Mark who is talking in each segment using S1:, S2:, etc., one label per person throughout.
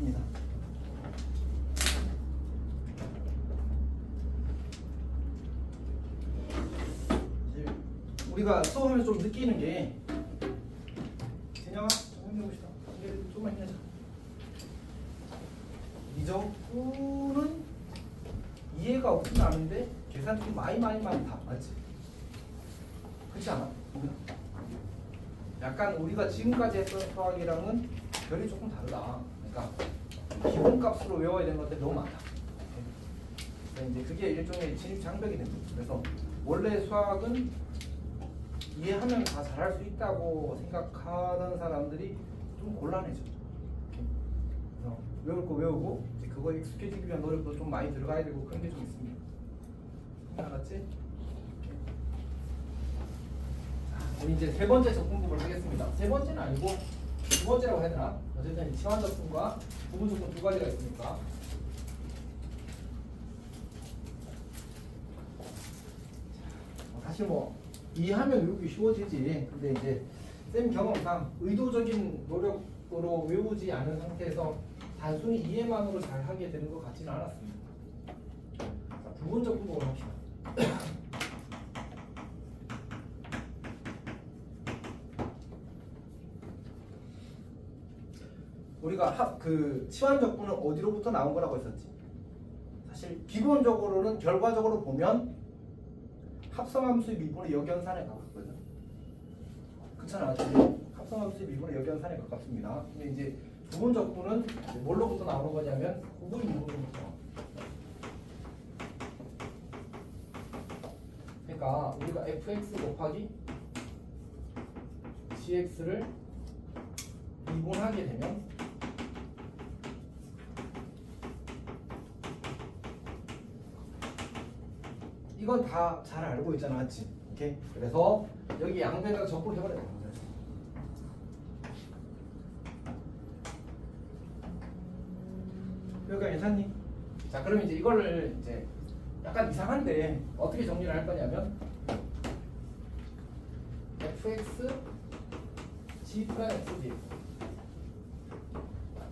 S1: 있습니다. 우리가 수업하면 좀 느끼는 게 진영아 좀 힘내봅시다. 좀만 힘내자. 미적분은 이해가 없진 않은데 계산 좀 많이 다 맞지? 그렇지 않아? 약간 우리가 지금까지 했던 수학이랑은 결이 조금 다르다. 그러니까 기본값으로 외워야 되는 것들이 너무 많다. 이제 그게 일종의 진입 장벽이 됩니다. 그래서 원래 수학은 이해하면 다 잘할 수 있다고 생각하는 사람들이 좀 곤란해져. 그래서 외울 거 외우고 이제 그거에 익숙해지기 위한 노력도 좀 많이 들어가야 되고 그런 게 좀 있습니다. 알았지? 자, 우리 이제 세 번째 접근법을 하겠습니다. 세 번째는 아니고 두 번째라고 해야 되나? 어쨌든 치환 접근과 부분 접근 두 가지가 있으니까. 사실 뭐 이해하면 외우기 쉬워지지. 근데 이제 쌤 경험상 의도적인 노력으로 외우지 않은 상태에서 단순히 이해만으로 잘 하게 되는 것 같지는 않았습니다. 자, 부분 접근법을 합시다. 우리가 치환 접근은 어디로부터 나온 거라고 했었지? 사실 기본적으로는 결과적으로 보면 합성함수의 미분의 역연산에 가깝거든. 그렇잖아. 합성함수의 미분의 역연산에 가깝습니다. 근데 이제 부분 접근은 뭘로부터 나오는 거냐면 구분 미분으로부터. 그러니까 우리가 fx 곱하기 gx를 미분하게 되면 이건 다 잘 알고 있잖아, 맞지? 오케이? 그래서 여기 양변에다 적분해버려. 여기가 괜찮니? 자, 그럼 이제 이거를 이제 약간 이상한데 어떻게 정리를 할 거냐면 fx g 프라임 x dx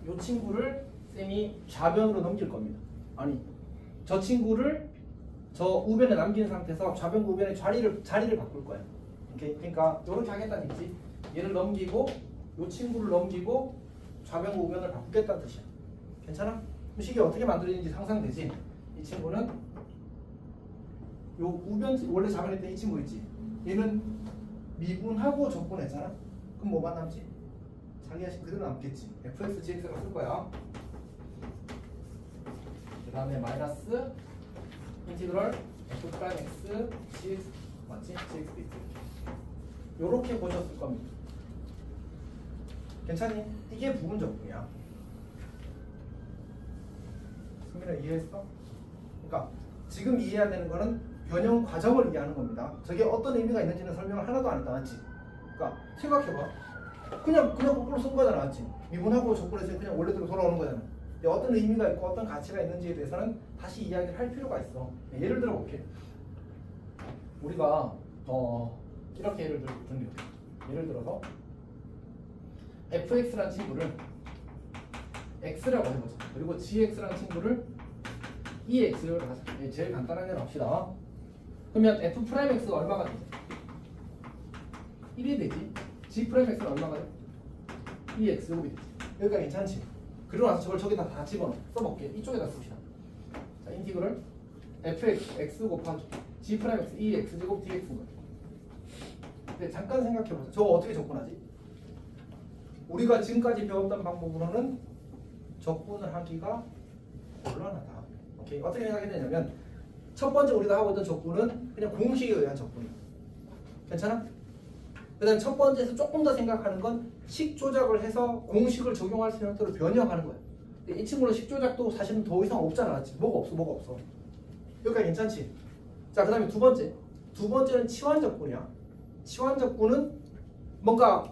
S1: 이 친구를 쌤이 좌변으로 넘길 겁니다. 아니, 저 친구를 저 우변에 남긴 상태에서 좌변과 우변의 자리를 바꿀 거야. 오케이? 그러니까 이렇게 하겠다는 얘기지. 얘를 넘기고 이 친구를 넘기고 좌변과 우변을 바꾸겠다는 뜻이야. 괜찮아? 식이 어떻게 만들어지는지 상상되지? 이 친구는 요 우변 원래 좌변에 있던 이 친구 있지? 얘는 미분하고 적분했잖아? 그럼 뭐만 남지? 자기 자신 그대로 남겠지. fx, gx가 쓸 거야. 그 다음에 마이너스 인티그럴 f 프라임 x gx 맞지? gx dx 요렇게 보셨을 겁니다. 괜찮니? 이게 부분 적분이야. 승민아 이해했어? 그러니까 지금 이해해야 되는 거는 변형 과정을 이해하는 겁니다. 저게 어떤 의미가 있는지는 설명을 하나도 안 했다, 맞지? 그러니까 생각해봐. 그냥 거꾸로 쓴 거잖아, 맞지? 미분하고 적분해서 그냥 원래대로 돌아오는 거잖아. 근데 어떤 의미가 있고 어떤 가치가 있는지에 대해서는 다시 이야기를 할 필요가 있어. 예를 들어 볼게. 우리가 이렇게 예를 들면 예를 들어서 fx라는 친구를 x라고 해보자. 그리고 gx라는 친구를 ex로 하자. 제일 간단한 예로 합시다. 그러면 f 프라임 x가 얼마가 되지? 1이 되지. g 프라임 x는 얼마가 돼? 2x 요금이 되지. 여기가 괜찮지? 그리고 나서 저걸 저기다 다 집어넣어. 써볼게. 이쪽에다 씁시다. 자, 인티그럴 fx x 곱하기 g 프라임 x 2x 제곱 dx인 거야. 근데 잠깐 생각해보자. 저거 어떻게 접근하지? 우리가 지금까지 배웠던 방법으로는 적분을 하기가 곤란하다. 오케이. 어떻게 생각해야 되냐면 첫 번째 우리가 하고 있던 적분은 그냥 공식에 의한 적분이야. 괜찮아? 그 다음 첫 번째에서 조금 더 생각하는 건 식 조작을 해서 공식을 적용할 수 있는 형태로 변형하는 거야. 근데 이 친구는 식 조작도 사실은 더 이상 없잖아. 뭐가 없어. 여기까지 괜찮지? 자, 그 다음에 두 번째는 치환 적분이야. 치환 적분은 뭔가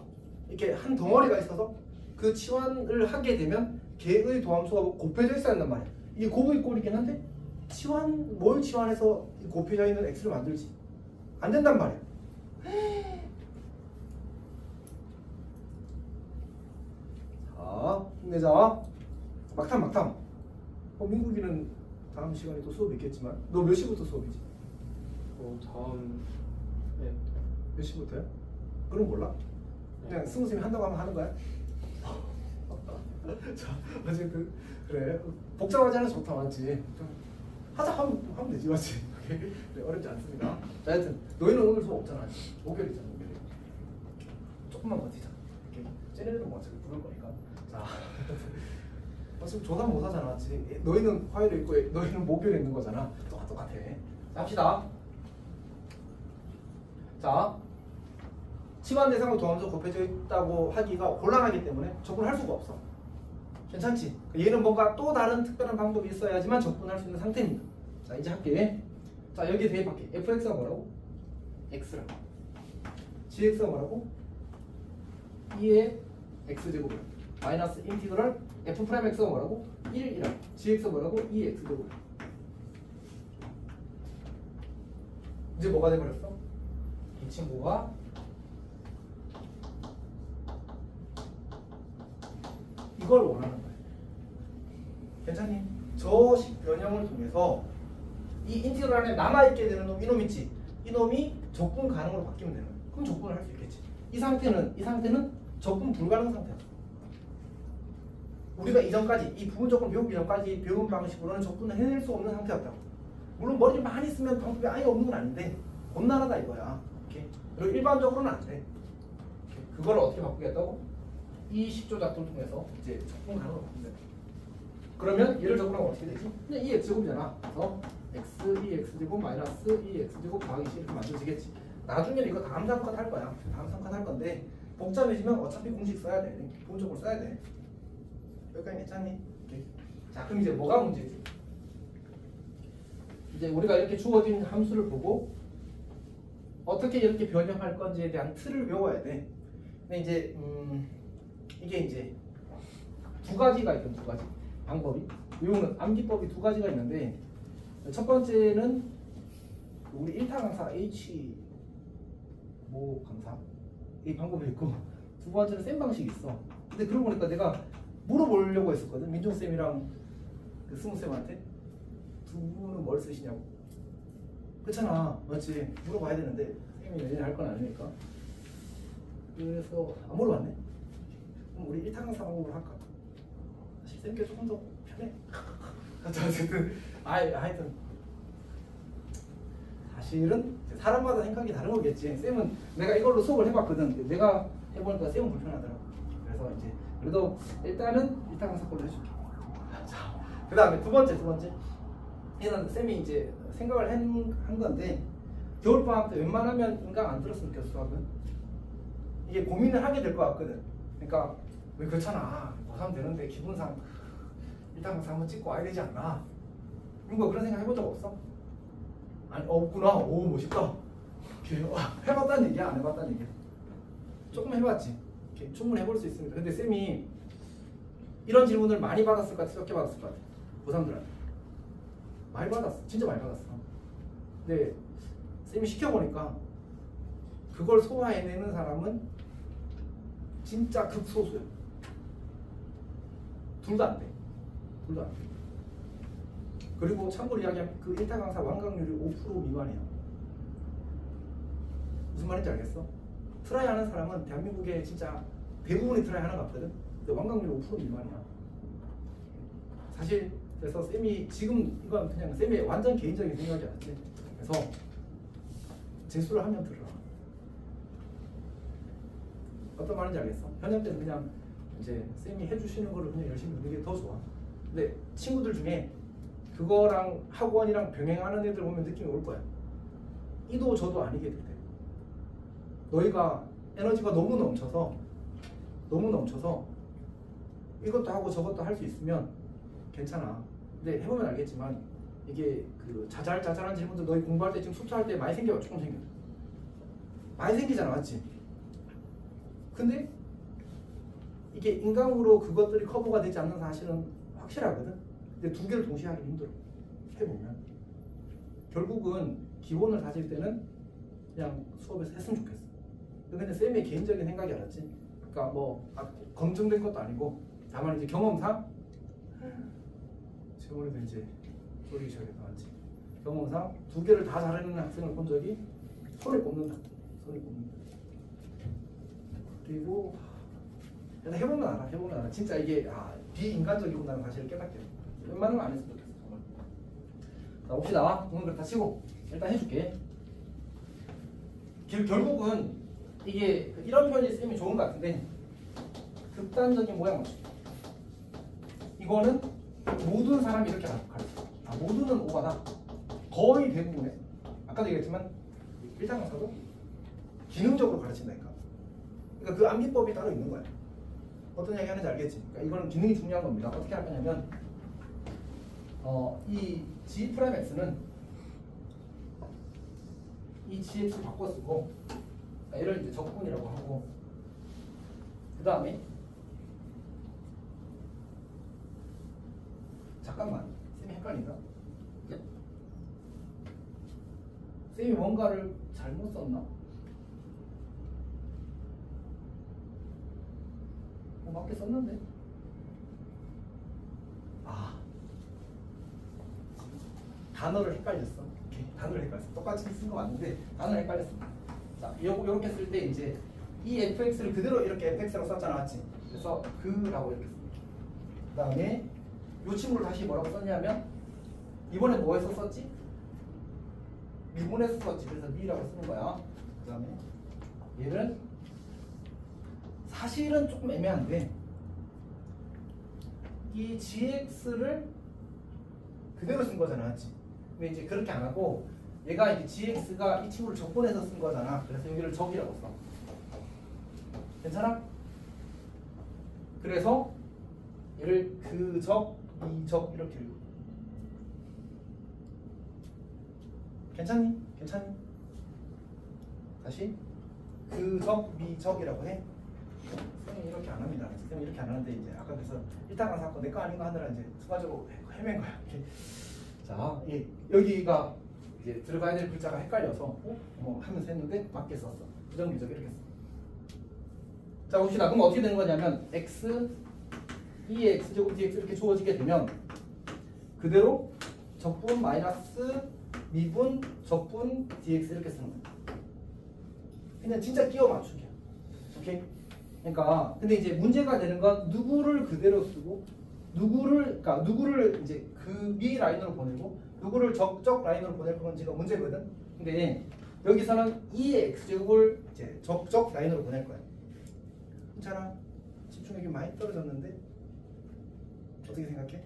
S1: 이렇게 한 덩어리가 있어서 그 치환을 하게 되면 개의 도함수가 곱해져 있어야 한단 말이야. 이게 곱의 꼴이긴 한데 뭘 치환해서 곱해져 있는 x를 만들지? 안 된단 말이야. 자, 힘내자. 막탐. 민국이는 다음 시간에 또 수업 있겠지만 너 몇 시부터 수업이지?
S2: 다음 네.
S1: 몇 시부터야? 그럼 몰라? 그냥 승우쌤이 한다고 하면 하는 거야? 자, 어쨌든 그래 복잡하지 않아서 좋다 맞지? 하자 하면 되지 맞지? 네, 어렵지 않습니다. 자, 하여튼 너희는 오늘 수업 없잖아. 목요일이잖아. 목요일. 조금만 버티자. 이렇게 쟤네들은 뭐 어차피 부를 거니까. 자, 지금 조사 못 하잖아, 맞지? 너희는 화요일에 있고 너희는 목요일에 있는 거잖아. 똑같아. 자, 합시다. 자, 치환 대상으로 도함수 곱해져 있다고 하기가 곤란하기 때문에 적분할 수가 없어. 괜찮지? 얘는 뭔가 또 다른 특별한 방법이 있어야지만 적분할 수 있는 상태입니다. 자, 이제 할게. 자, 여기에 대입할게. fx가 뭐라고? x라고. gx가 뭐라고? 2의 x제곱이라고. 마이너스 인티그럴 f'x가 뭐라고? 1이라고. gx가 뭐라고? 2의 x제곱. 이제 뭐가 돼버렸어? 이 친구가 이걸 원하는 거야. 괜찮니? 저식 변형을 통해서 이 인티그럴 안에 남아있게 되는 놈, 이놈 있지? 이놈이 적분 가능으로 바뀌면 되는 거야. 그럼 적분을 할 수 있겠지. 이 상태는 적분 불가능 상태야. 우리가 이전까지 이 부분 적분 배우기 전까지 배운 방식으로는 적분을 해낼 수 없는 상태였다고. 물론 머리를 많이 쓰면 방법이 아예 없는 건 아닌데 곤란하다 이거야. 오케이? 그리고 일반적으로는 안 돼. 오케이? 그걸 어떻게 바꾸겠다고? 이 식조 작동을 통해서 이제 적분 가능으로 바꾼다. 그러면 얘를 적분하면 어떻게 되지? 그냥 2x제곱이잖아. 그래서 x 2x제곱 마이너스 2x제곱 더하기 c 이렇게 만들어지겠지. 나중에는 이거 다음 3컷 할 거야. 다음 3컷 할 건데 복잡해지면 어차피 공식 써야 돼. 기본적으로 써야 돼. 여기까지 괜찮니? 오케이. 자, 그럼 이제 뭐가 문제지? 이제 우리가 이렇게 주어진 함수를 보고 어떻게 이렇게 변형할 건지에 대한 틀을 외워야 돼. 근데 이제 이게 이제 두 가지가 있거든. 두 가지 방법이 외우는 암기법이 두 가지가 있는데 첫 번째는 우리 1타 강사 H 모 강사 이 방법이 있고 두 번째는 쌤 방식이 있어. 근데 그러고 보니까 내가 물어보려고 했었거든. 민종쌤이랑 그 승우쌤한테 두 분은 뭘 쓰시냐고. 그렇잖아. 맞지? 물어봐야 되는데 쌤이 내년에 할 건 아니니까. 그래서 안 물어봤네. 그럼 우리 1타 강사 방법으로 할까? 사실 쌤께 조금 더 편해. 어쨌든 하여튼 사실은 사람마다 생각이 다른 거겠지. 쌤은 내가 이걸로 수업을 해봤거든. 내가 해보니까 쌤은 불편하더라고. 그래서 이제 그래도 일단은 1타 강사 걸로 해줄게. 자, 그 다음에 두 번째 얘는 쌤이 이제 생각을 한 건데 겨울방학 때 웬만하면 인강 안 들었으면 좋겠어. 수학은 이게 고민을 하게 될 것 같거든. 그러니까 왜 그렇잖아. 고3 되는데 기분상 1타 강사 한번 찍고 와야 되지 않나. 이거 그런 생각 해본 적 없어? 아니 없구나. 오 멋있다. 해봤다는 얘기야? 안 해봤다는 얘기야? 조금 해봤지. 충분히 해볼 수 있습니다. 근데 쌤이 이런 질문을 많이 받았을 것 같아? 적게 받았을 것 같아? 고3들한테 많이 받았어. 진짜 많이 받았어. 근데 쌤이 시켜보니까 그걸 소화해내는 사람은 진짜 극소수야. 둘 다 안 돼. 둘 다 안 돼. 그리고 참고로 이야기하면 그 1타 강사 완강률이 5% 미만이야. 무슨 말인지 알겠어? 트라이 하는 사람은 대한민국에 진짜 대부분이 트라이 하는 것 같거든. 근데 완강률이 5% 미만이야. 사실 그래서 쌤이 지금 이건 그냥 쌤의 완전 개인적인 생각이었지. 그래서 재수를 하면 들어라. 어떤 말인지 알겠어? 현역 때는 그냥 이제 쌤이 해주시는 거를 그냥 열심히 듣는 게 더 좋아. 근데 친구들 중에 그거랑 학원이랑 병행하는 애들 보면 느낌이 올 거야. 이도 저도 아니게 될 때. 너희가 에너지가 너무 넘쳐서 이것도 하고 저것도 할 수 있으면 괜찮아. 근데 해보면 알겠지만 이게 그 자잘자잘한 질문들 너희 공부할 때 지금 숙제할 때 많이 생겨요. 조금 생겨. 많이 생기잖아. 맞지? 근데 이게 인강으로 그것들이 커버가 되지 않는 사실은 확실하거든. 근데 두 개를 동시에 하기 힘들어. 해보면 결국은 기본을 다질 때는 그냥 수업에서 했으면 좋겠어. 근데 쌤의 개인적인 생각이 알았지. 그러니까 뭐 검증된 것도 아니고 다만 이제 경험상 시험에도 이제 조리 시험에 나왔지. 경험상 두 개를 다 잘하는 학생을 본 적이 손에 꼽는다. 손에 꼽는다. 그리고 일단 해보면 알아. 해보면 알아. 진짜 이게 비인간적이구나라는 사실을 깨닫게 돼. 웬만하면 안 했으면 좋겠어. 정말. 자 봅시다. 오늘 그렇다 치고 일단 해줄게. 결국은 이게 이런 표현이 쓰면 좋은 것 같은데 극단적인 모양 맞추기. 이거는 모든 사람이 이렇게 가르쳐. 모두는 오바다. 거의 대부분의 아까도 얘기했지만 1차 강사도 기능적으로 가르친다니까. 그러니까 그 암기법이 따로 있는 거야. 어떤 이야기 하는지 알겠지? 그러니까 이거는 기능이 중요한 겁니다. 어떻게 할 거냐면 이 G'X는 이 GX를 바꿔 쓰고 그러니까 얘를 이제 적분이라고 하고 그 다음에 잠깐만 쌤이 헷갈린다. 쌤이 뭔가를 잘못 썼나? 맞게 썼는데 단어를 헷갈렸어. 오케이. 단어를 헷갈렸어. 똑같이 쓴 거 맞는데 단어를 헷갈렸어. 자, 요렇게 쓸 때 이제 이 fx를 그대로 이렇게 fx라고 썼잖아, 맞지? 그래서 그라고 이렇게 씁니다. 그 다음에 요 친구를 다시 뭐라고 썼냐면 이번에 뭐에서 썼지? 미분에서 썼지. 그래서 미라고 쓰는 거야. 그 다음에 얘는 사실은 조금 애매한데 이 gx를 그대로 쓴 거잖아, 맞지? 근데 이제 그렇게 안 하고 얘가 이제 gx가 이 친구를 적분해서 쓴 거잖아. 그래서 여기를 적이라고 써. 괜찮아? 그래서 얘를 그적, 이적 이렇게 읽고. 괜찮니? 괜찮니? 다시 그적, 미적이라고 해. 쌤이 이렇게 안 합니다. 쌤이 이렇게 안 하는데 이제 아까 그래서 일단 강사 거 내 거 아닌 거 하느라 이제 순간적으로 헤맨 거야. 이렇게. 자, 여기가 이제 들어가야 될 글자가 헷갈려서 뭐 하면서 했는데 맞게 썼어. 부정비적 이렇게 써. 자, 봅시다. 그럼 어떻게 되는 거냐면 x 2의 x제곱 dx 이렇게 주어지게 되면 그대로 적분 마이너스 미분 적분 dx 이렇게 쓰는 거야. 그냥 진짜 끼워 맞추기야. 오케이? 그러니까 근데 이제 문제가 되는 건 누구를 그대로 쓰고 누구를 이제 그 미 라인으로 보내고 누구를 적적 라인으로 보낼 건지가 문제거든. 근데 여기서는 2의 x제곱을 이제 적적 라인으로 보낼 거야. 괜찮아? 집중력이 많이 떨어졌는데 어떻게 생각해?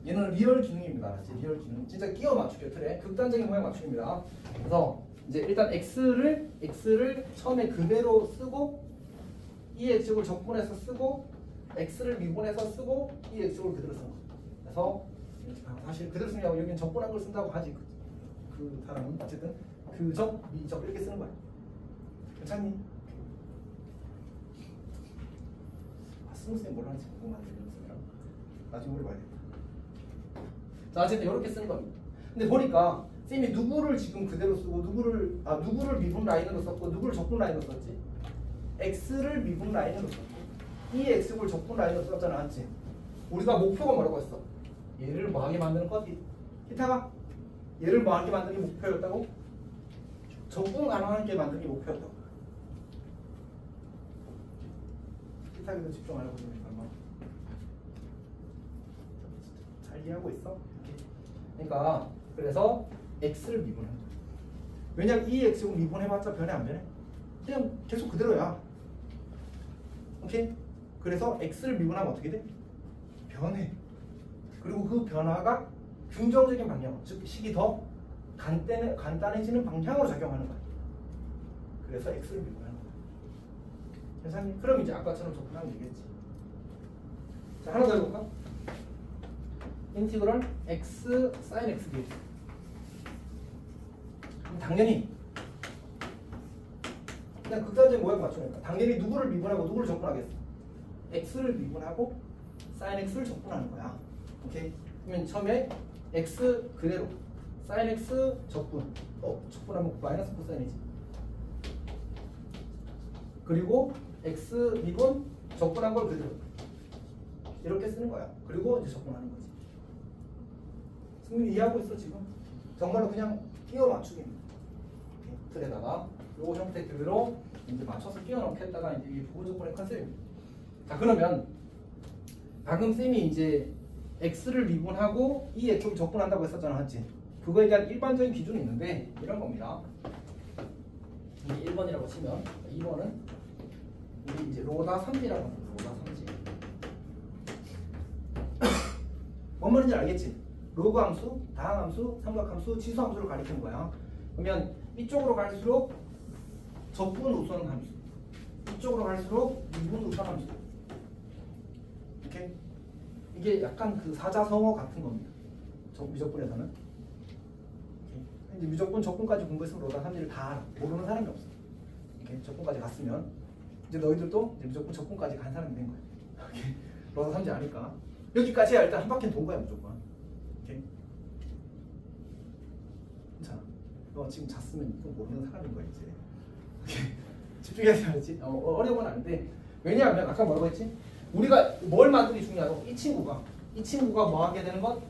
S1: 얘는 리얼 기능입니다. 리얼 기능. 진짜 끼워 맞추기요. 틀에 극단적인 모양 맞추기입니다. 그래서 이제 일단 x를 처음에 그대로 쓰고 2의 x제곱을 적분해서 쓰고 x를 미분해서 쓰고 2의 x제곱을 그대로 쓰는 거예요. 그래서 사실 그대로 쓰냐고 여기는 적분한 걸 쓴다고 하지. 그 사람은 어쨌든 그적, 미적 이렇게 쓰는 거야. 괜찮니? 스무스는 뭘로 하는지 궁금한데 나중에 우리 봐야겠다. 자, 어쨌든 이렇게 쓰는 겁니다. 근데 보니까 쌤이 누구를 지금 그대로 쓰고 누구를 미분 라인으로 썼고 누구를 적분 라인으로 썼지? x를 미분 라인으로 썼고 이 x를 적분 라인으로 썼잖아, 맞지? 우리가 목표가 뭐라고 했어? 얘를 뭐하게 만드는 거지? 히타가 얘를 뭐하게 만드는 게 목표였다고? 적분 가능하게 만드는 게 목표였다고. 히타기도 집중하려고 그러니까 잘 이해하고 있어? 그러니까 그래서 x를 미분하는 거야. 왜냐면 이 x를 미분해봤자 변해 안 변해? 그냥 계속 그대로야. 오케이? 그래서 x를 미분하면 어떻게 돼? 변해. 그리고 그 변화가 긍정적인 방향, 즉 식이 더 간단해지는 방향으로 작용하는 거야. 그래서 x를 미분하는 거야. 괜찮니? 그럼 이제 아까처럼 접근하면 되겠지. 자, 하나 더 해볼까? 인티그럴 x sin x dx. 당연히 그냥 극단적인 모양 맞추니까 당연히 누구를 미분하고 누구를 적분하겠어? x를 미분하고 sin x를 적분하는 거야. 오케이? 그러면 처음에 x 그대로 sin x 적분 적분하면 마이너스 코사인이지. 그리고 x 미분 적분한 걸 그대로 이렇게 쓰는 거야. 그리고 이제 적분하는 거지. 승민이 이해하고 있어 지금? 정말로 그냥 끼워 맞추기입니다. 틀에다가 요 형태 그대로 이제 맞춰서 끼워 넣겠다가 이제 이 부분 적분의 컨셉입니다. 자 그러면 방금 쌤이 이제 x를 미분하고 이 x를 적분한다고 했었잖아, 맞지? 그거에 대한 일반적인 기준이 있는데 이런 겁니다. 이게 1번이라고 치면 2번은 우리 이제 로다 3지라고 합니다. 로다 3지. 뭔 말인지 알겠지? 로그 함수, 다항 함수, 삼각함수, 지수 함수를 가리키는 거야. 그러면 이쪽으로 갈수록 적분 우선 함수, 이쪽으로 갈수록 미분 우선 함수. 이렇게 이게 약간 그 사자성어 같은 겁니다. 미적분에서는. 이제 미적분 적분까지 공부했으면 로다 3지를 다 알아. 모르는 사람이 없어. 이렇게 적분까지 갔으면 이제 너희들도 이제 미적분 적분까지 간 사람이 된 거야. 이렇게 로다 3지 아니까 여기까지 해야 일단 한 바퀴 돈 거야 무조건. 이렇게. 괜찮아. 너 지금 잤으면 이거 모르는 사람인 거야 이제. 이렇게 집중해서 해야지. 어려운 건 아닌데 왜냐하면 아까 뭐라고 했지? 우리가 뭘 만드는 게 중요하고 이 친구가 뭐 하게 되는 건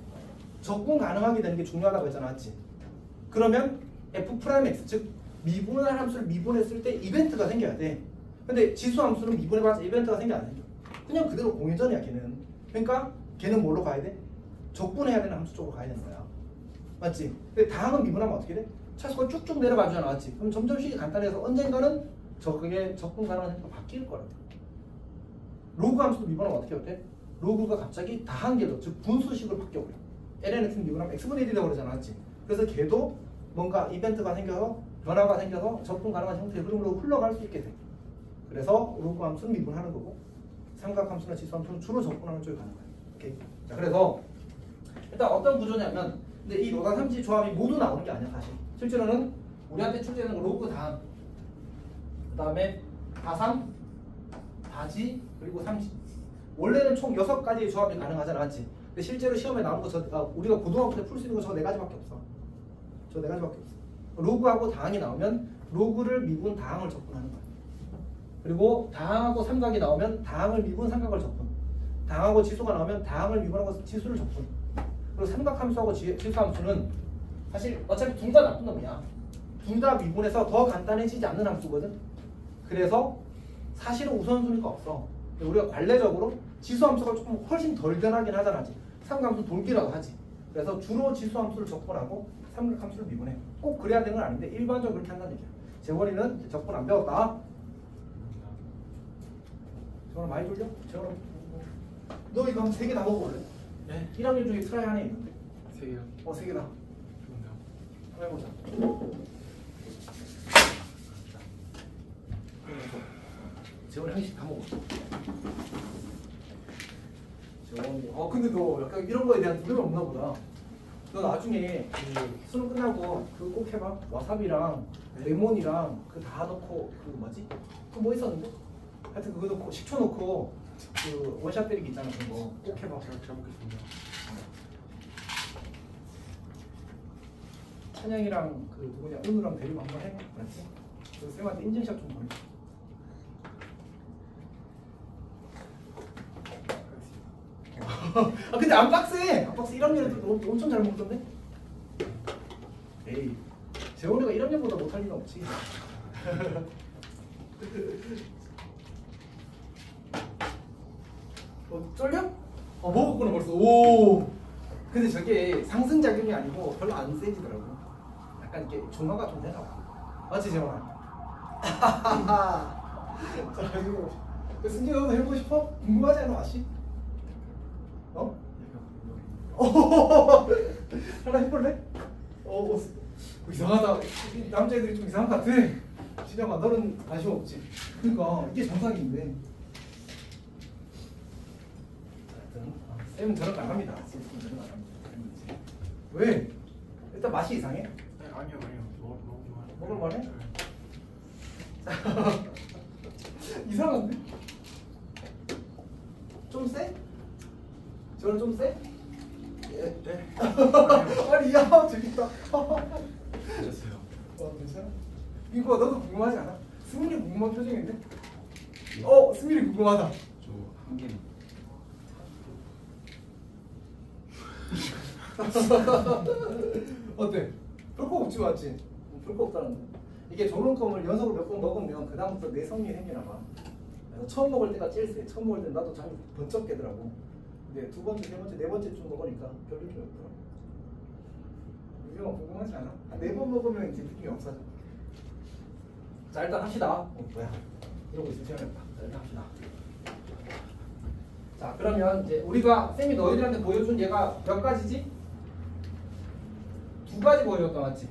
S1: 적분 가능하게 되는 게 중요하다고 했잖아, 맞지? 그러면 f'(x) 즉 미분할 함수를 미분했을 때 이벤트가 생겨야 돼. 근데 지수 함수는 미분해봤자 이벤트가 생겨 안 생겨? 그냥 그대로 공유전이야 걔는. 그러니까 걔는 뭘로 가야 돼? 적분해야 되는 함수 쪽으로 가야 되는 거야, 맞지? 근데 다항은 미분하면 어떻게 돼? 차수가 쭉쭉 내려가잖아, 맞지? 그럼 점점씩 간단해서 언젠가는 그게 적분 가능한 형태가 바뀔 거라고. 로그 함수도 미분하면 어떻게 돼? 로그가 갑자기 다항계로 즉 분수식으로 바뀌어버려. lnx는 미분하면 x분의 1이 되어버리잖아, 맞지? 그래서 걔도 뭔가 이벤트가 생겨서 변화가 생겨서 적분 가능한 형태의 흐름으로 흘러갈 수 있게 돼. 그래서 로그 함수는 미분하는 거고 삼각함수나 지수함수는 주로 적분하는 쪽에 가는 거야. 오케이. 자, 그래서 일단 어떤 구조냐면 근데 이 로다 3지 조합이 모두 나오는 게 아니야 사실. 실제로는 우리한테 출제되는 거 로그 다항, 그 다음에 다삼, 다지, 그리고 3지. 원래는 총 6가지의 조합이 가능하잖아, 맞지? 근데 실제로 시험에 나오는 거 우리가 고등학교 때 풀 수 있는 거 저 4가지밖에 없어. 저 4가지밖에 없어. 로그하고 다항이 나오면 로그를 미분 다항을 적분하는 거야. 그리고 다항하고 삼각이 나오면 다항을 미분 삼각을 적분. 다항하고 지수가 나오면 다항을 미분하고 지수를 적분. 그리고 삼각함수하고 지수함수는 사실 어차피 둘 다 나쁜 놈이야. 둘 다 미분해서 더 간단해지지 않는 함수거든. 그래서 사실은 우선순위가 없어. 우리가 관례적으로 지수함수가 조금 훨씬 덜 변하긴 하잖아. 삼각함수 돌기라고 하지. 그래서 주로 지수함수를 적분하고 삼각함수를 미분해. 꼭 그래야 되는 건 아닌데 일반적으로 그렇게 한다는 얘기야. 재원이는 적분 안 배웠다. 재원아 많이 돌려? 재원아 너 이거 한 3개 다 먹어볼래?
S2: 네?
S1: 1학년 중에 트라이 하나 있는데
S2: 3개요?
S1: 3개다.
S2: 좋은데요?
S1: 한번 해보자. 재원이 한 개씩 다 먹어. 재원이 근데 너 약간 이런 거에 대한 두려움이 없나 보다. 너 나중에 그 수능 끝나고 그거 꼭 해봐. 와사비랑 레몬이랑 그 다 넣고 그 뭐지? 그 뭐 있었는데? 하여튼 그거 넣고 식초 넣고 그 원샷 때리기 있잖아. 그거 꼭 해봐.
S2: 잘 먹겠습니다.
S1: 찬양이랑 그 누구냐 은우랑 데리고 한번 해. 알았지? 그래서 쌤한테 인증샷 좀 보내. 근데 안 빡세. 안 빡세. 1학년 애들 엄청 잘 먹던데? 에이 재원이가 1학년보다 못할 리는 없지. 쫄려? 먹었구나 벌써. 오. 근데 저게 상승작용이 아니고 별로 안 세지더라고. 약간 이렇게 중화가 좀 되나 봐. 맞지 재원아? 자 이거 승재 너도 해보고 싶어? 궁금하지 않아 맛이? 어? 하나 해볼래? 이상하다. 남자애들이 좀 이상한 것 같아. 진영아 너는 관심 없지? 그러니까 이게 정상인데. 쌤은 저런 거 안 합니다. 쌤은 저런 거 안 합니다. 왜? 일단 맛이 이상해?
S2: 네, 아니요.
S1: 먹을만해? 이상한데? 좀 세? 저는 좀 세?
S2: 네.
S1: 아니 야 재밌다.
S2: 괜찮았어요.
S1: 괜찮아? 이거 너도 궁금하지 않아? 승민이 궁금한 표정인데? 승민이 궁금하다.
S2: 저 한 개만.
S1: 어때? 볼 거 없지 맞지? 볼 거 없다는 거. 이게 조론껌을 연속으로 몇 번 먹으면 그 다음부터 내성이 생기나 봐. 그래서 처음 먹을 때가 제일 세. 처음 먹을 때 나도 잘 번쩍 깨더라고. 근데 두 번째, 세 번째, 네 번째쯤 먹으니까 별 느낌이 없더라고. 이게 뭐 궁금하지 않아? 한 4번 먹으면 이제 느낌이 없어져. 자 일단 합시다. 뭐야? 이러고 있을 시간이 없다. 자 일단 합시다. 자 그러면 이제 우리가 쌤이 너희들한테 보여준 얘가 몇 가지지? 2가지 보여줬다 맞지?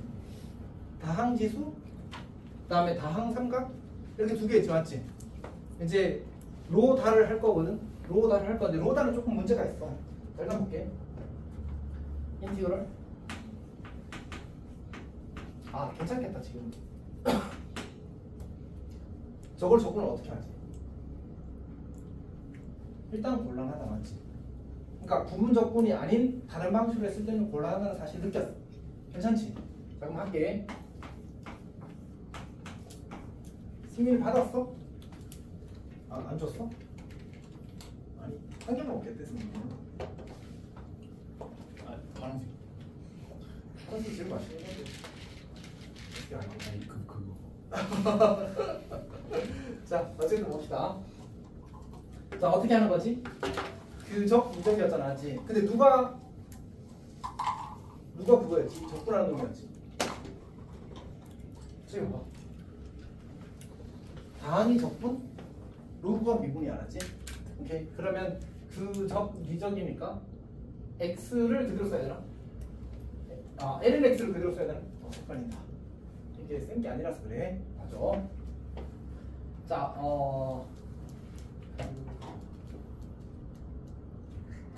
S1: 다항지수, 그 다음에 다항삼각 이렇게 2개 있지 맞지? 이제 로다를 할 거거든. 로다를 할 건데 로다는 조금 문제가 있어. 자, 일단 볼게. 인티그럴. 아 괜찮겠다 지금. 저걸 적분을 어떻게 하지? 일단 곤란하다 맞지? 그러니까 구분 적분이 아닌 다른 방식으로 했을 때는 곤란하다는 사실 느꼈어. 괜찮지? 자 그럼 할게. 승민이 받았어? 아 안 줬어? 아니 한 개만 먹겠대 승민이.
S2: 아 파란색.
S1: 컨셉 제일 맛있는 건데 어떻게 알아?
S2: 아니 그거.
S1: 자 어쨌든 봅시다. 자 어떻게 하는 거지? 그적 무적이었잖아 맞지? 근데 누가 그거였지? 적분하는 놈이었지? 지금 봐. 다항이 적분? 로그가 미분이 알았지? 오케이 그러면 그적 미적이니까 x를 그대로 써야 되나? 아 ln x를 그대로 써야 되나? 헷갈린다. 이게 센 게 아니라서 그래. 맞아. 자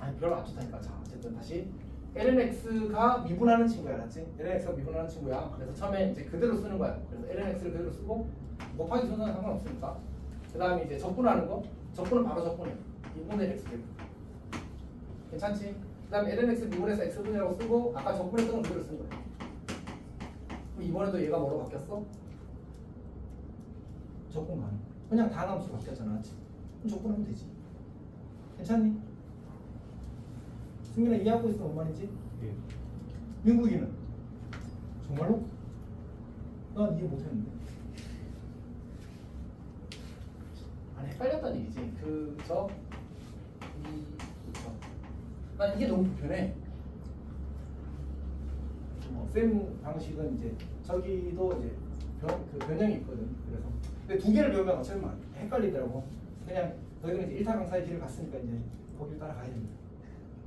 S1: 아니 별로 안 좋다니까. 자 어쨌든 다시 ln x가 미분하는 친구야 알았지? ln x가 미분하는 친구야. 그래서 처음에 이제 그대로 쓰는 거야. 그래서 ln x를 그대로 쓰고 곱하기 순서는 상관없으니까. 그 다음에 이제 적분하는 거. 적분은 바로 적분이야. 2분의 x 제곱. 괜찮지? 그 다음에 ln x 미분해서 x분이라고 쓰고 아까 적분했던 건 그대로 쓴 거야. 그럼 이번에도 얘가 뭐로 바뀌었어? 적분 가능. 그냥 다항함수로 바뀌었잖아 맞지? 그럼 적분하면 되지. 괜찮니? 승민아 이해하고 있어 뭔 말인지?
S2: 예.
S1: 민국이는? 정말로? 난 이해 못했는데. 아니 헷갈렸다는 얘기지. 그저 난 이게 너무 불편해. 쌤 방식은 이제 저기도 이제 그 변형이 있거든. 그래서 근데 2개를 배우면 어차피 헷갈리더라고. 그냥 너희들은 이제 1타 강사의 길을 갔으니까 이제 거기를 따라가야 됩니다.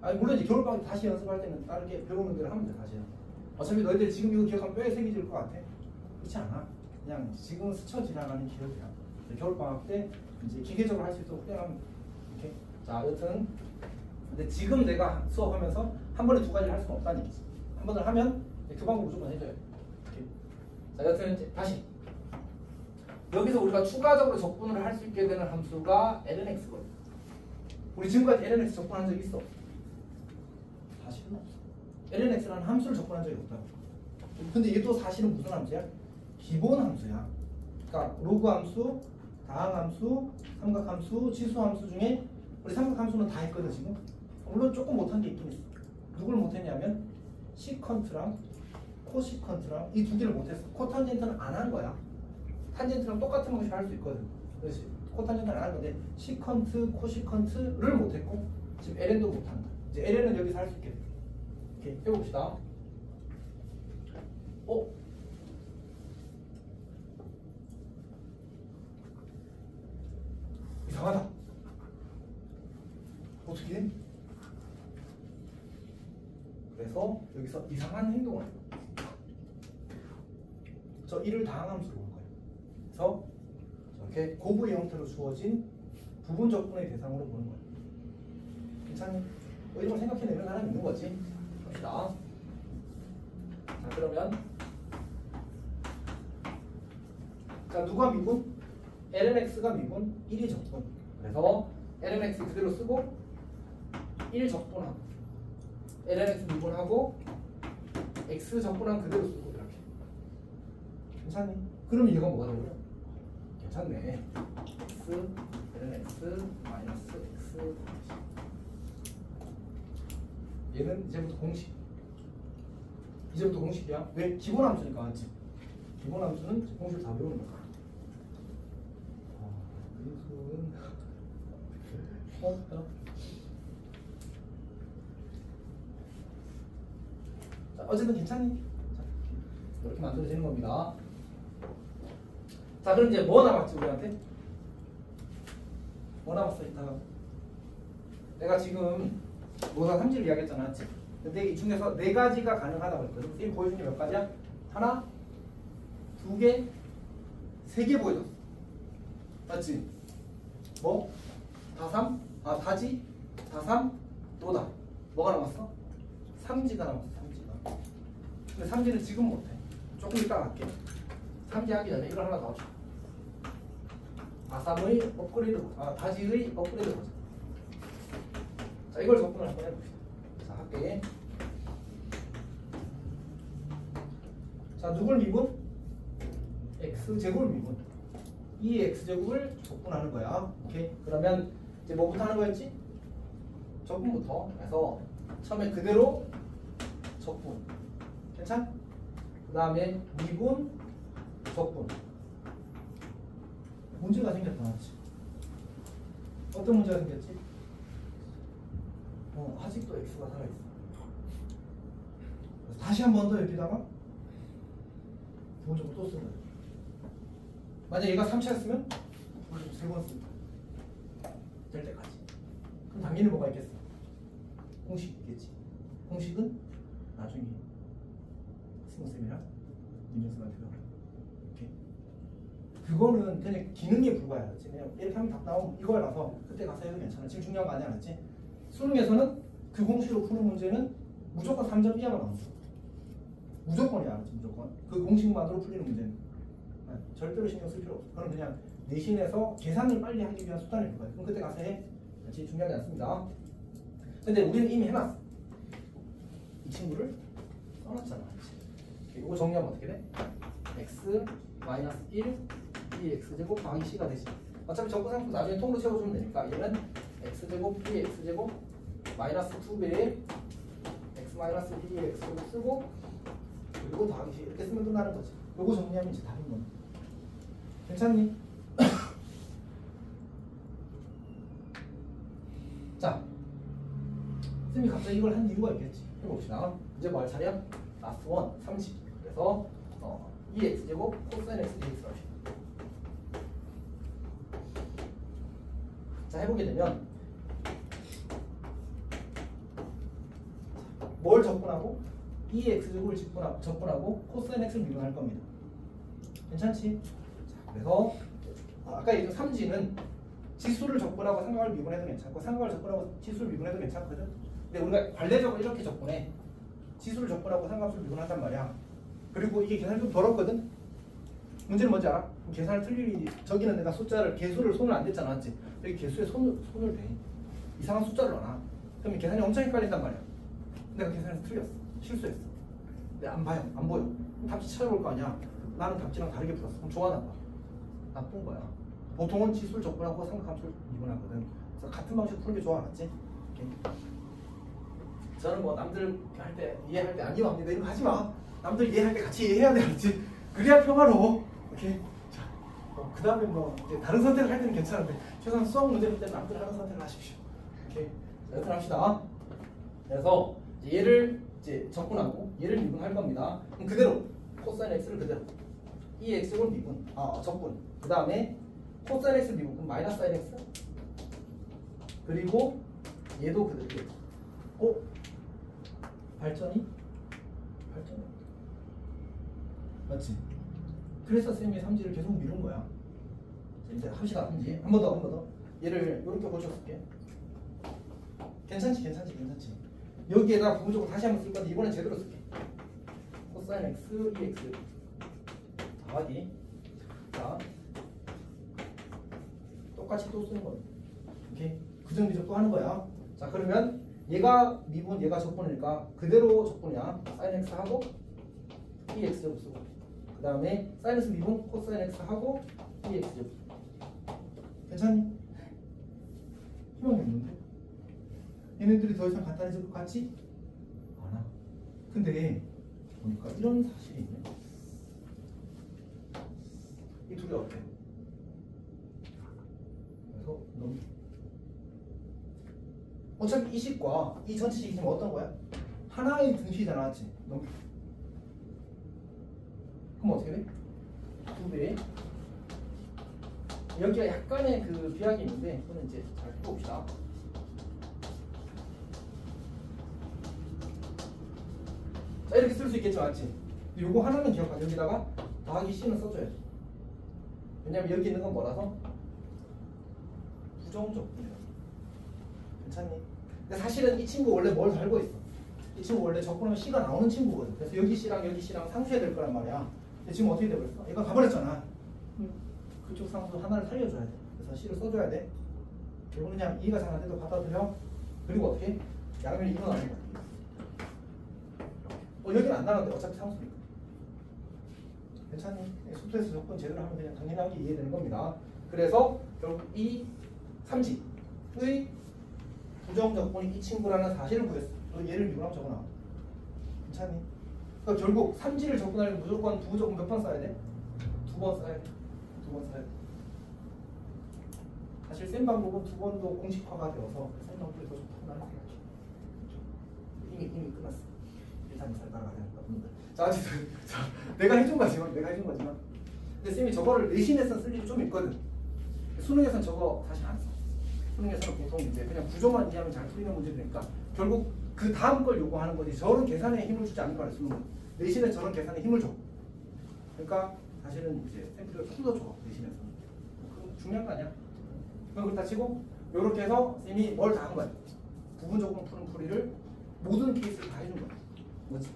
S1: 아니 물론 이제 겨울방학 다시 연습할 때는 다르게 배우는 대로 하면 돼 다시. 어차피 너희들 지금 이거 기억하면 뼈에 새겨질 것 같아. 그렇지 않아? 그냥 지금 스쳐 지나가는 기억이야. 겨울방학 때 이제 기계적으로 할 수 있도록 그냥 이렇게. 자 여튼 근데 지금 내가 수업하면서 한 번에 2가지를 할 수는 없다는 얘기지. 한 번을 하면 그 방법 무조건 해줘요. 이렇게. 자 여튼 이제 다시 여기서 우리가 추가적으로 적분을 할 수 있게 되는 함수가 ln x거든. 우리 지금까지 ln x 적분한 적 있어? 사실은 없어. ln x라는 함수를 적분한 적이 없다고. 근데 이게 또 사실은 무슨 함수야? 기본 함수야. 그러니까 로그 함수, 다항 함수, 삼각 함수, 치수 함수 중에 우리 삼각 함수는 다 했거든 지금. 물론 조금 못한 게 있긴 있어. 누굴 못했냐면 시컨트랑 코시컨트랑 이 2개를 못했어. 코탄젠트는 안 한 거야. 탄젠트랑 똑같은 방식으로 할 수 있거든. 그래서 코탄젠트는 안 한 건데 시컨트, 코시컨트를 못했고 지금 ln도 못한다. 이제 ln은 여기서 할 수 있게 돼. 이렇게 해봅시다. 이상하다. 어떻게 해? 그래서 여기서 이상한 행동을 해요. 저 1을 다항함수로 볼 거예요. 그래서 이렇게 고부의 형태로 주어진 부분 적분의 대상으로 보는 거예요. 괜찮니? 이런 걸 생각해내는 사람이 있는 거지. 봅시다. 자 그러면 자 누가 미분? ln x가 미분, 1이 적분. 그래서 ln x 그대로 쓰고 1 적분하고 ln x 미분하고 x 적분한 그대로 쓰고 이렇게. 괜찮니? 그러면 얘가 뭐가 되고요? 괜찮네. x 얘는 x 마이너스 x. 얘는 이제부터 공식. 이제부터 공식이야. 왜? 기본 함수니까 맞지? 기본 함수는 공식 다 배우는 거야. 민수는 없다. 자, 어쨌든 괜찮니? 자, 이렇게 만들어지는 겁니다. 자, 그럼 이제 뭐 남았지 우리한테? 뭐 남았어 이따가? 내가 지금 노사 3지를 이야기했잖아, 맞지? 근데 이 중에서 4가지가 가능하다고 했거든. 선생님 보여준 게 몇 가지야? 하나, 2개, 3개 보여줬어. 맞지? 뭐? 다삼? 다지? 다삼? 또다. 뭐가 남았어? 3지가 남았어. 3지가. 근데 3지는 지금 못해. 조금 이따 갈게. 3지 하기 전에 이걸 하나 더 하자. 다삼의 업그레이드, 다지의 업그레이드 보자. 자, 이걸 접근을 한번 해봅시다. 자, 할게. 자, 누굴 미분? x제곱을 미분. 이 x제곱을 접근하는 거야. 오케이? 그러면 이제 뭐부터 하는 거였지? 접근부터 해서 처음에 그대로 접근. 괜찮? 그 다음에 미분, 접근. 문제가 생겼다, 맞지? 어떤 문제가 생겼지? 아직도 x가 살아있어. 다시 한 번 더 여기다가 기본적으로 또 쓰는 거야. 만약 얘가 3차였으면 우리 3번 쓴다. 될 때까지. 그럼 당연히 뭐가 있겠어? 공식 있겠지. 공식은 나중에 승우쌤이랑 민정쌤한테 배워라. 오케이. 그거는 그냥 기능에 불과하지. 그냥 이렇게 하면 답 나오면 이거라서 그때 가서 해도 괜찮아. 지금 중요한 거 아니야, 알았지? 수능에서는 그 공식으로 푸는 문제는 무조건 3점 이하가 나온다. 무조건이야, 알았지? 무조건. 그 공식만으로 풀리는 문제는 절대로 신경 쓸 필요 없어. 그럼 그냥 내신에서 계산을 빨리 하기 위한 수단일 거야. 그럼 그때 가서 해. 그렇지? 중요하지 않습니다. 근데 우리는 이미 해놨어. 이 친구를 써놨잖아. 이거 정리하면 어떻게 돼? x 마이너스 1 2x제곱 더하기 c가 되지. 어차피 적분상수 나중에 통으로 채워주면 되니까 얘는 x제곱 2x제곱 마이너스 2배의 x 마이너스 2x제곱 쓰고 그리고 더하기 c 이렇게 쓰면 끝나는 거지. 요거 정리하면 이제 다른 거야. 괜찮니? 자, 쌤이 갑자기 이걸 한 이유가 있겠지. 해봅시다. 이제 뭐 할 차례야? 라스트 원 30. 그래서 2x제곱 코사인 x dx로 합시다. 자, 해보게 되면 뭘 접근하고 2x제곱을 접근하고 코사인 x를 미분할 겁니다. 괜찮지? 자, 그래서 아까 얘기한 3지는 지수를 접근하고 삼각을 미분해도 괜찮고 삼각을 접근하고 지수를 미분해도 괜찮거든. 근데 우리가 관례적으로 이렇게 접근해. 지수를 접근하고 삼각수를 미분한단 말이야. 그리고 이게 계산이 좀 더럽거든. 문제는 뭔지 알아? 계산을 틀릴 일이 저기는 내가 숫자를 개수를 손을 안 댔잖아, 맞지? 여기 개수에 손을 대. 이상한 숫자를 넣어놔. 그러면 계산이 엄청 헷갈린단 말이야. 내가 계산에서 틀렸어. 실수했어. 근데 안 봐요. 안 보여. 답지 찾아볼 거 아니야. 나는 답지랑 다르게 풀었어. 그럼 좋아, 나빠? 나쁜 거야. 보통은 지수를 접근하고 삼각함수를 미분하거든. 그래서 같은 방식으로 푸는 게 좋아, 맞지? 저는 뭐 남들 할 때 이해할 때 안 이해합니다. 이런 거 하지 마. 남들 이해할 때 같이 이해해야 돼, 알지? 그래야 평화로워. 오케이. 자, 그 다음에 뭐 이제 다른 선택을 할 때는 괜찮은데 최소한 수학 문제 볼 때 남들 하는 선택을 하십시오. 오케이. 자, 여튼 합시다. 그래서 이제 얘를 이제 접근하고 얘를 미분할 겁니다. 그럼 그대로 코사인 x를 그대로 2x를 미분, 접근. 그 다음에 코사인 x 미분, 그럼 마이너스 사인 x. 그리고 얘도 그대로. 발전이 맞지? 그래서 쌤이 3지를 계속 미룬 거야. 이제 합시다. 3지 한 번 더 얘를 이렇게 고쳐줄게. 괜찮지? 여기에다 부분적으로 다시 한번 쓸 건데 이번엔 제대로 쓸게. 코사인 x 2x 더하기. 자, 똑같이 또 쓰는 거야. 오케이. 그정비정 또 하는 거야. 자, 그러면 얘가 미분, 얘가 접근이니까 그대로 접근이야. 사인 x 하고 2x 제곱 쓰고 그 다음에 사인 x 미분 코사인 x 하고 2x 제곱. 괜찮니? 희망이 없는데? 얘네들이 더 이상 간단해질 것 같지? 않아. 근데 보니까 이런 사실이 있네. 이 둘이 어때? 그래서 너무 어차피 이 식과 이 전체식이 지금 어떤 거야? 하나의 등식이잖아, 맞지? 너무 그럼 어떻게 돼? 2배. 여기가 약간의 그 비약이 있는데 그거는 이제 잘 해봅시다. 자, 이렇게 쓸 수 있겠죠, 맞지? 요거 하나는 기억하. 여기다가 더하기 C는 써줘야지. 왜냐면 여기 있는 건 뭐라서? 부정적분이야. 괜찮니? 근데 사실은 이 친구 원래 뭘 알고 있어? 이 친구 원래 적분하면 C가 나오는 친구거든. 그래서 여기 C랑 여기 C랑 상수해야 될 거란 말이야. 근데 지금 어떻게 되버렸어? 얘가 가버렸잖아. 그쪽 상수 하나를 살려줘야 돼. 그래서 C를 써줘야 돼. 그리고 그냥 2가 상한테도 받아들여. 그리고 어떻게? 양면이 일어나는 거야. 여기는 안 나가는데 어차피 상수니까. 괜찮니? 수투에서 조건 제대로 하면 그냥 당연하게 이해되는 겁니다. 그래서 결국 이 3지의 부정적분이 이 친구라는 사실을 구했어. 너 얘를 미분하면 적어놔. 괜찮니? 그러니까 결국 3지를 적분하려면 무조건 부정분 몇 번 써야 돼? 2번 써야 돼. 2번 써야 돼. 사실 센 방법은 2번도 공식화가 되어서 센 방법이 더 좋다고 나는 생각해. 이미 끝났어. 1, 3, 4 따라가야 된다. 자, 내가 해준 거지만 근데 쌤이 저거를 내신에서 쓸 일이 좀 있거든. 수능에서는 저거 사실 안 써. 수능에서는 보통 이제 그냥 구조만 이해하면 잘 풀리는 문제니까 결국 그 다음 걸 요구하는 거지. 저런 계산에 힘을 주지 않는 거야. 수능은 내신에 저런 계산에 힘을 줘. 그러니까 사실은 이제 샘플을 조금 더 줘. 내신에서는 그건 중요한 거 아니야. 그럼 그렇다 치고 요렇게 해서 쌤이 뭘 다 한 거야. 부분적으로 푸는 풀이를 모든 케이스를 다 해준 거야. 뭐지?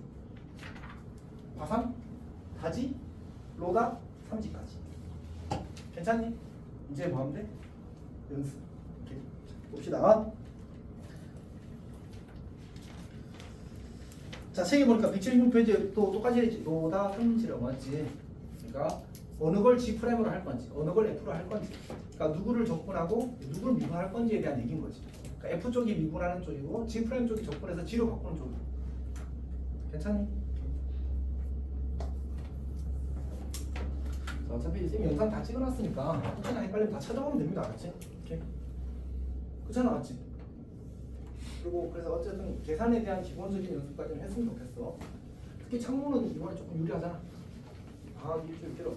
S1: 과삼, 다지, 로다, 삼지까지. 괜찮니? 이제 뭐 하면 돼? 연습. 이렇게 봅시다. 자, 책에 보니까 176페이지에 또 똑같이 로다, 삼지라고 맞지? 그러니까 어느 걸 G'으로 할 건지, 어느 걸 F로 할 건지. 그러니까 누구를 적분하고 누구를 미분할 건지에 대한 얘기인 거지. 그러니까 F 쪽이 미분하는 쪽이고 G' 쪽이 적분해서 G로 바꾸는 쪽이고. 괜찮니? 자, 어차피 쌤이 영상 다 찍어놨으니까 혹시나 헷갈리면 다 찾아보면 됩니다. 알았지? 이렇게. 그렇잖아, 맞지? 그리고 그래서 어쨌든 계산에 대한 기본적인 연습까지는 했으면 좋겠어. 특히 창문은 이번에 조금 유리하잖아. 방학 일주일 길어.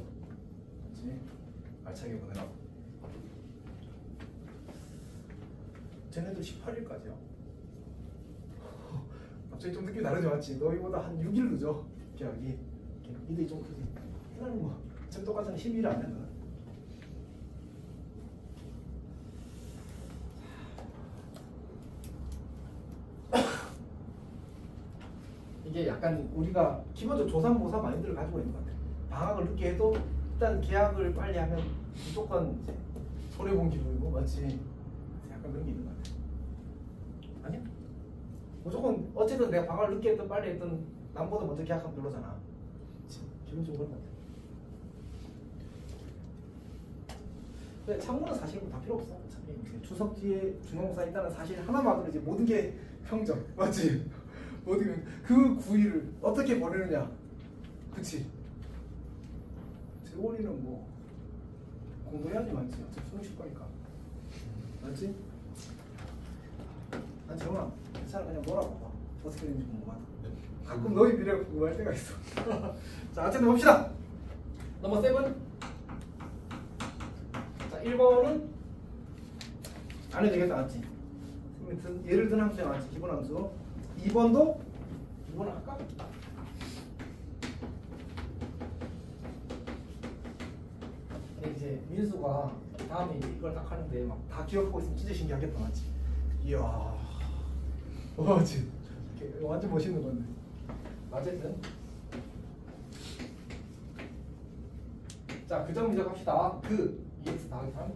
S1: 그렇지? 알차게 보내라고. 쟤네들 18일까지야. 갑자기 좀 느낌이 다르지, 맞지? 너희보다 한 6일 늦어. 계약이. 이들이 좀 크지. 그냥 뭐 지금 똑같은 12일 안 된다. 이게 약간 우리가 기본적으로 조삼모사 마인드를 가지고 있는 것 같아. 방학을 늦게 해도 일단 계약을 빨리 하면 무조건 이제 손해본 기분이고, 맞지? 약간 그런 게 있는 것 같아. 아니야? 무조건 어쨌든 내가 방학을 늦게 했든 빨리 했든 남보다 먼저 계약하면 별로잖아. 기분 좀 그런 것 같아. 근데 창문은 사실 다 필요 없어. 어차피 추석 뒤에 중간고사 있다는 사실 하나만으로 이제 모든 게 평정, 맞지? 모든 게 그 9일을 어떻게 보내느냐, 그치? 세월이는 뭐 공부해야지, 맞지? 어차피 수능 칠 거니까, 맞지? 난 재훈아, 괜찮아. 그냥 뭐라고 봐. 어떻게 되는지 궁금하다. 가끔 너희 미래가 궁금할 때가 있어. 자, 어쨌든 봅시다. 넘버 7. 자, 1번은 안 해도 되겠다, 맞지? 예를 든 함수야, 맞지? 기본 함수. 2번도 2번을 할까? 근데 이제 민수가 다음에 이제 이걸 딱 하는데 막 다 기억하고 있으면 진짜 신기하겠다, 맞지? 이야, 와, 지금 완전 멋있는 건데. 어쨌든 자, 그 점 미적합시다. 그 2x 더하기 3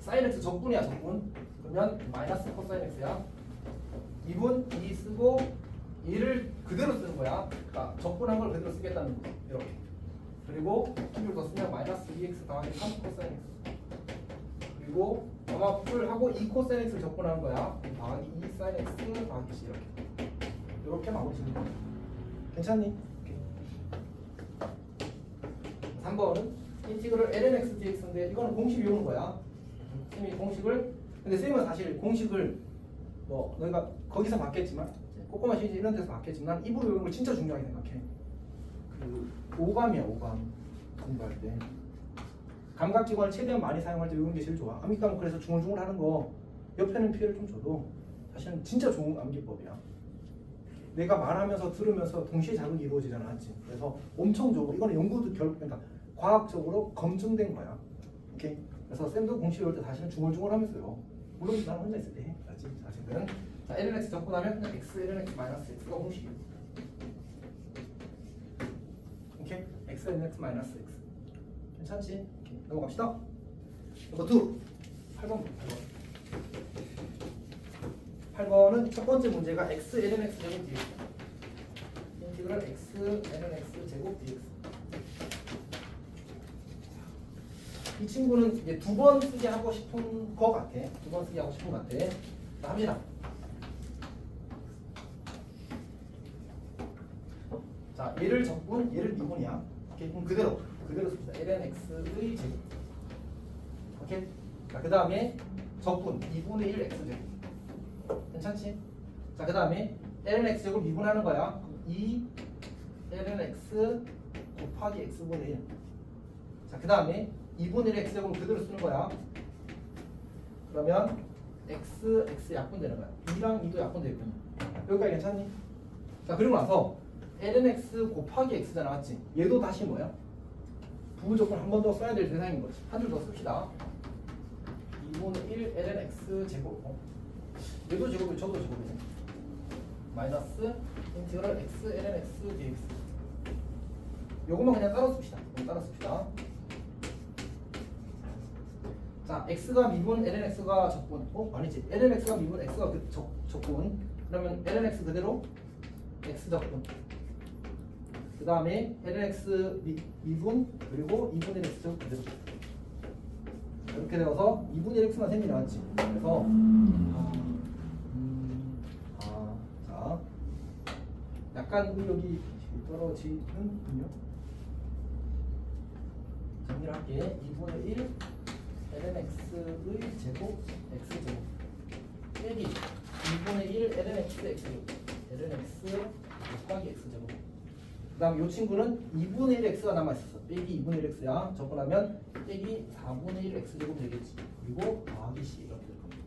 S1: 사인 x 적분이야, 적분. 그러면 마이너스 코사인 x야. 2분 2 쓰고 2를 그대로 쓰는 거야. 그러니까 적분한 걸 그대로 쓰겠다는 거. 이렇게. 그리고 1을 더 쓰면 마이너스 2x 더하기 3 코사인 x. 그리고 아마 풀하고 2 코사인 x를 적분하는 거야. 더하기 2 사인 x 더하기 c 이렇게 마무리 짓는 거야. 괜찮니? 3번은 인티그럴 lnx dx인데 이거는 공식 외우는 거야. 쌤이 공식을 근데 쌤은 사실 공식을 뭐 너희가 거기서 봤겠지만 꼬꼬마 시리즈 이런 데서 봤겠지만 난 입으로 외우는 걸 진짜 중요하게 생각해. 그 오감이야 오감 공부할 때 감각기관을 최대한 많이 사용할 때 외우는 게 제일 좋아. 암기감은 그래서 중얼중얼 하는 거 옆에는 피해를 좀 줘도 사실은 진짜 좋은 암기법이야. 내가 말하면서 들으면서 동시에 자극이 이루어지잖아, 맞지? 그래서 엄청 좋고 이거는 연구도 그러니까 과학적으로 검증된 거야. 오케이? 그래서 쌤도 공식 외울 때 사실은 중얼중얼하면서요. 물론 난 혼자 있을 때 해, 알지? 사실은 자 lnx 적분하면 x lnx 마이너스 x가 공식이야. 오케이? x lnx 마이너스 x 괜찮지? 오케이. 넘어갑시다. 이거 8번 8번은 첫 번째 문제가 x lnx 제곱 dx 인티그럴 x lnx 제곱 dx 이 친구는 이제 2번 쓰게 하고 싶은 거 같아. 2번 쓰게 하고 싶은 거 같아. 자, 합니다. 자, 얘를 적분, 얘를 미분이야. 오케이, 그럼 그대로 씁시다. lnx의 제곱. 오케이. 자, 그 다음에 적분 2분의 1 x 제곱. 괜찮지? 자, 그 다음에 lnx 제곱 미분하는 거야. 2 lnx 곱하기 x분의 1. 자, 그 다음에 2분의 1 x 제곱 그대로 쓰는 거야. 그러면 x 약분되는 거야. 2랑 2도 약분되거든요. 여기까지 괜찮니? 자, 그리고 나서 lnx 곱하기 x잖아, 맞지? 얘도 다시 뭐야? 부호조건 한 번 더 써야 될 대상인 거지. 한 줄 더 씁시다. 2분의 1 lnx 제곱. 얘도 제곱이 저도 제곱이네. 마이너스 인티그럴 x lnx dx. 요것만 그냥 따로 씁시다. 따로 씁시다. 자, x가 미분 lnx가 적분. 아니지. lnx가 미분 x가 그 적분. 그러면 lnx 그대로 x 적분. 그 다음에 lnx 미분 그리고 2분의 x 적분 그대로. 이렇게 되어서 2분의 1x만 셈이 나왔지. 그래서 자, 약간 의욕이 떨어지는군요. 정리를 할게. 2분의 1 lnx의 제곱 x제곱 빼기 2분의 1 lnx x제곱 lnx 곱하기 x제곱. 그 다음 이 친구는 2분의 1 x가 남아있었어. 빼기 2분의 1 x야. 적분하면 빼기 4분의 1 x제곱 되겠지. 그리고 더하기 c 이렇게 될 겁니다.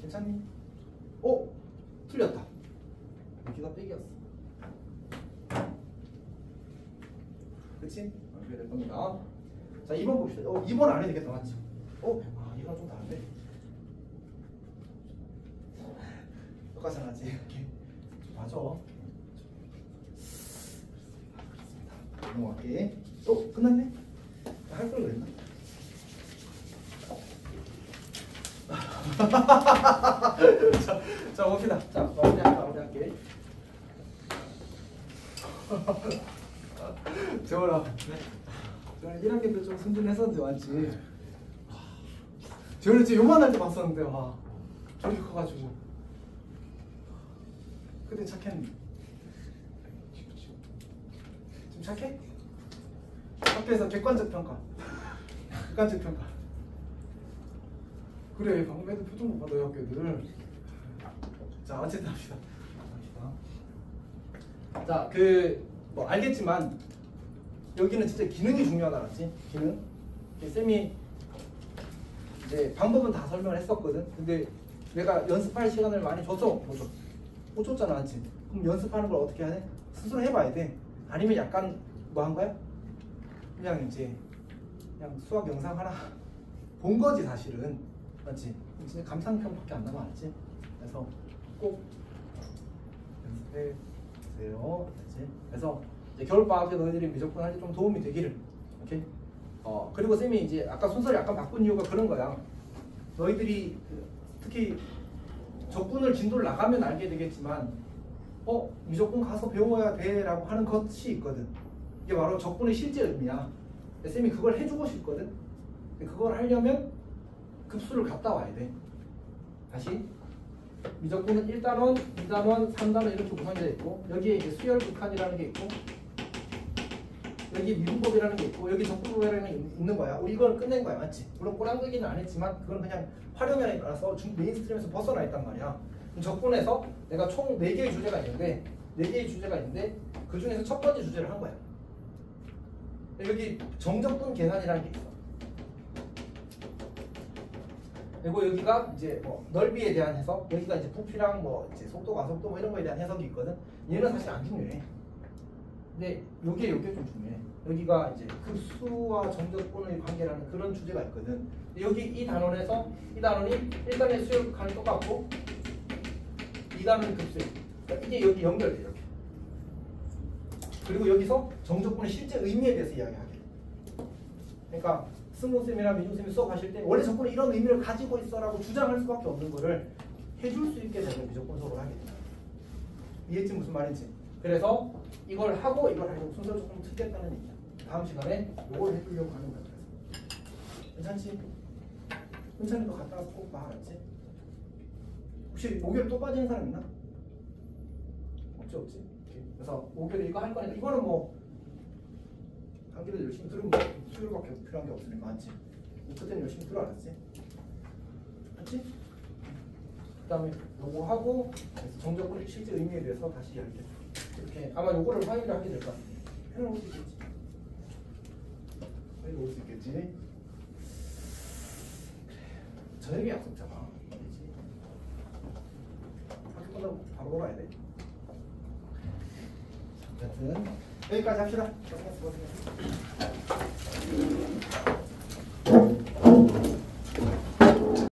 S1: 괜찮니? 틀렸다. 여기가 빼기였어. 그치? 이렇게 될 겁니다. 자, 2번 봅시다. 2번 안 해도 되겠다, 맞지? 이건 좀 다른데? 똑같잖아, 지 이렇게. 맞아. 넘어갈게. 끝났네? 할 걸 그랬나? 자, 봅시다. 자, 마무리할게. 재원아. 네. 저는 1학기 때 좀 순진했었는데 맞지? 재원이 진짜 요만할 때 봤었는데 와 저렇게 커가지고 그때 착했는데 지금 착해? 학교에서 객관적 평가 그래 방금 애들 표정 못 봐 너희 학교들. 자, 어쨌든 합시다. 자, 뭐 알겠지만 여기는 진짜 기능이 중요하다, 맞지? 기능. 쌤이 이제 방법은 다 설명을 했었거든. 근데 내가 연습할 시간을 많이 줬어? 못 줬잖아, 맞지? 그럼 연습하는 걸 어떻게 해야 돼? 스스로 해봐야 돼. 아니면 약간 뭐 한 거야? 그냥 수학 영상 하나 본 거지 사실은, 맞지? 진짜 감상평밖에 안 남아, 알지? 그래서 꼭 연습해 보세요, 알지? 그래서 이제 겨울방학 때 너희들이 미적분 할 때 좀 도움이 되기를. 오케이? 그리고 쌤이 이제 아까 순서를 약간 바꾼 이유가 그런 거야. 너희들이 특히 적분을 진도를 나가면 알게 되겠지만 미적분 가서 배워야 돼 라고 하는 것이 있거든. 이게 바로 적분의 실제 의미야. 쌤이 그걸 해주고 싶거든. 그걸 하려면 급수를 갖다 와야 돼. 다시 미적분은 1단원, 2단원, 3단원 이렇게 구성이 되어 있고 여기에 이제 수열 극한이라는 게 있고 여기 미분법이라는 게 있고 여기 적분법이라는 게 있는 거야. 우리 이걸 끝낸 거야, 맞지? 물론 꼬랑끄기는 안 했지만 그건 그냥 활용에 따라서 메인스트림에서 벗어나 있단 말이야. 적분에서 내가 총 4개의 주제가 있는데 그 중에서 첫 번째 주제를 한 거야. 여기 정적분 계산이라는 게 있어. 그리고 여기가 이제 뭐 넓이에 대한 해석, 여기가 이제 부피랑 뭐 이제 속도, 가속도 뭐 이런 거에 대한 해석이 있거든. 얘는 사실 안 중요해. 근데 요게 좀 중요해. 여기가 이제 급수와 정적분의 관계라는 그런 주제가 있거든. 여기 이 단원에서 이 단원이 1단의 수열 극한이 똑같고 2단원의 급수예요. 그러니까 이게 여기 연결돼 이렇게. 그리고 여기서 정적분의 실제 의미에 대해서 이야기하게 돼. 그러니까 승우쌤이나 민우쌤이 수업하실 때 원래 적분은 이런 의미를 가지고 있어라고 주장할 수밖에 없는 거를 해줄 수 있게 되는 미적분 수업을 하게 돼. 이해했지 무슨 말인지? 그래서 이걸 하고 이걸 하려고 순서를 조금 틀겠다는 얘기야. 다음 시간에 이걸 해주려고 하는 거야. 괜찮지? 괜찮은 거 갔다 와서 꼭 봐, 알았지? 혹시 5개월 또 빠지는 사람 있나? 없지. 그래서 5개월 이거 할 거니까 이거는 뭐 강의를 열심히 들으면 수요일밖에 필요한 게 없으니까, 맞지? 그때는 열심히 들어, 알았지? 맞지? 그 다음에 요거 하고 정적분의 실제 의미에 대해서 다시 이야기해. 이렇게 아마 요거를 화요일에 하게 될 것 같아. 해놓을 수 있겠지. 화요일에 올 수 있겠지. 저녁에 약속 잡아. 알겠지? 학교 끝나고 바로 놀아야 돼. 여튼 여기까지 합시다. 고생했어.